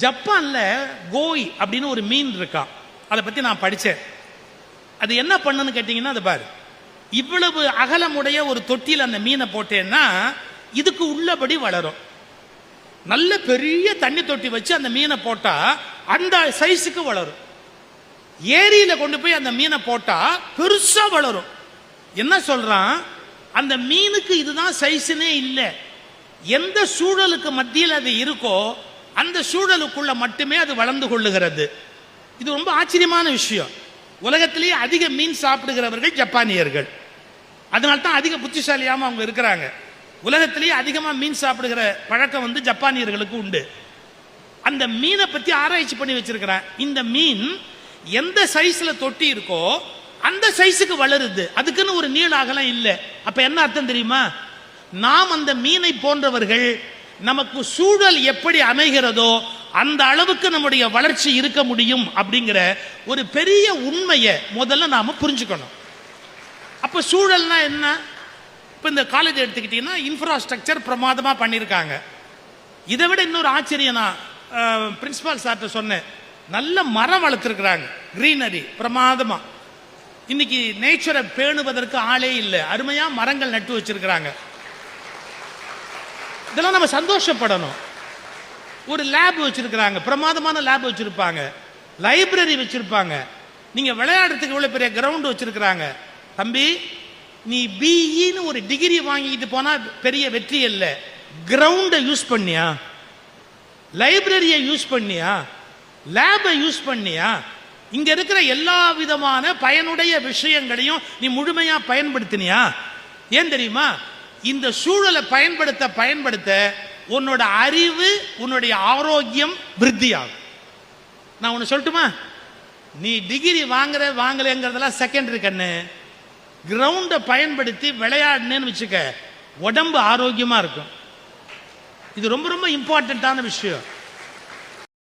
ஜப்பான்ல கோய் அப்படின்னு ஒரு மீன் இருக்கா, அதை பத்தி நான் படிச்சேன். அது என்ன பண்ணுன்னு கேட்டீங்கன்னா, அது பாரு, இவ்வளவு அகலமுடைய ஒரு தொட்டியில் அந்த மீனை போட்டேன்னா இதுக்கு உள்ளபடி வளரும். நல்ல பெரிய தண்ணி தொட்டி வச்சு அந்த மீனை போட்டா அந்த சைஸுக்கு வளரும். ஏரியில கொண்டு போய் அந்த மீனை போட்டா பெருசா வளரும். என்ன சொல்றான், அந்த மீனுக்கு இதுதான் சைஸ்னே இல்லை. எந்த சூழலுக்கு மத்தியில் அது இருக்கோ அந்த சூழலுக்குள்ள மட்டுமே அது வளர்ந்து கொள்ளுகிறது. இது ரொம்ப ஆச்சரியமான விஷயம். உலகத்திலேயே அதிக மீன் சாப்பிடுகிறவர்கள் ஜப்பானியர்கள். அதனால தான் அதிக புத்திசாலியாம அவங்க இருக்கிறாங்க. உலகத்திலேயே அதிகமா மீன் சாப்பிடுகிற பழக்கம் ஜப்பானியர்களுக்கு உண்டு. அந்த மீனை பத்தி ஆராய்ச்சி பண்ணி வச்சிருக்கிறேன். இந்த மீன் எந்த சைஸ்ல தொட்டி இருக்கோ அந்த சைஸுக்கு வளருது. அதுக்குன்னு ஒரு நீள அகலம் இல்லை. அப்ப என்ன அர்த்தம் தெரியுமா, நாம் அந்த மீனை போன்றவர்கள் நமக்கு சூழல் எப்படி அமைகிறதோ அந்த அளவுக்கு நம்முடைய வளர்ச்சி இருக்க முடியும் அப்படிங்கிற ஒரு பெரிய உண்மையை முதல்ல நாம புரிஞ்சுக்கணும். அப்ப சூழல்னா என்ன? இப்ப இந்த காலேஜ் எடுத்துக்கிட்டீங்கன்னா இன்ஃப்ராஸ்ட்ரக்சர் பிரமாதமா பண்ணியிருக்காங்க. இதை விட இன்னொரு ஆச்சரியம், நான் பிரின்சிபால் சார்ட்ட சொன்னேன், நல்ல மரம் வளர்த்துருக்கிறாங்க, கிரீனரி பிரமாதமா. இன்னைக்கு நேச்சரை பேணுவதற்கு ஆளே இல்லை, அருமையா மரங்கள் நட்டு வச்சிருக்கிறாங்க. இதெல்லாம் நம்ம சந்தோஷப்படணும். ஒரு லேப் வச்சிருக்கிறாங்க, பிரமாதமான லேப் வச்சிருப்பாங்க, லைப்ரரி வச்சிருப்பாங்க. நீங்க விளையாடுறதுக்கு இவ்வளவு பெரிய கிரவுண்ட் வச்சிருக்கிறாங்க. தம்பி, நீ பிஇன்னு ஒரு டிகிரி வாங்கிட்டு போனா பெரிய வெற்றி இல்லை. கிரவுண்டை யூஸ் பண்ணியா, லைப்ரரியை யூஸ் பண்ணியா, லேபை யூஸ் பண்ணியா, இங்க இருக்கிற எல்லா விதமான பயனுடைய விஷயங்களையும் நீ முழுமையா பயன்படுத்தினியா? ஏன் தெரியுமா, இந்த சூழலை பயன்படுத்த பயன்படுத்த உன்னோட அறிவு, உன்னுடைய ஆரோக்கியம் விருத்தியாகும். நான் ஒன்னு சொல்லட்டுமா, நீ டிகிரி வாங்கலைங்கிறதெல்லாம் செகண்டரி கண்ணு. கிரவுண்டை பயன்படுத்தி விளையாடுனேன்னு வச்சுக்க, உடம்பு ஆரோக்கியமா இருக்கும். இது ரொம்ப ரொம்ப இம்பார்ட்டன்டான விஷயம்.